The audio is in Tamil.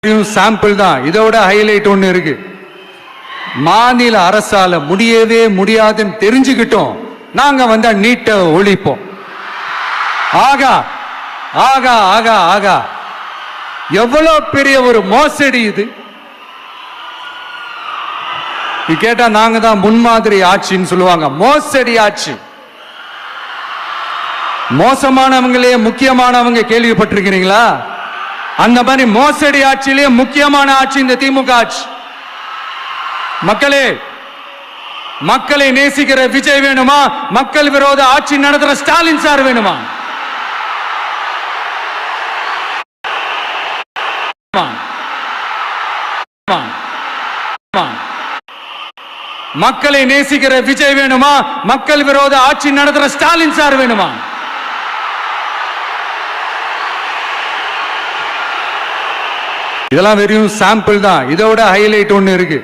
சாம்பிள் தான். இதோட ஹைலைட் ஒண்ணு இருக்கு. மாநில அரசால முடியவே முடியாதுன்னு தெரிஞ்சுக்கிட்டோம். நாங்க வந்தா நீட்டை ஒழிப்போம். ஆகா ஆகா ஆகா ஆகா, எவ்வளவு பெரிய ஒரு மோசடி இது. கேட்டா நாங்க தான் முன்மாதிரி ஆட்சின்னு சொல்லுவாங்க. மோசடி ஆட்சி. மோசமானவங்களே முக்கியமானவங்க கேள்விப்பட்டிருக்கிறீங்களா? அந்த மாதிரி மோசடி ஆட்சியிலே முக்கியமான ஆட்சி இந்த திமுக ஆட்சி. மக்களே, மக்களை நேசிக்கிற விஜய் வேணுமா? மக்கள் விரோத ஆட்சி நடத்துற ஸ்டாலின் சார் வேணுமா? மக்களை நேசிக்கிற விஜய் வேணுமா? மக்கள் விரோத ஆட்சி நடத்துற ஸ்டாலின் சார் வேணுமா? இதெல்லாம் வெறும் சாம்பிள் தான். இதோட ஹைலைட் ஒண்ணு இருக்கு.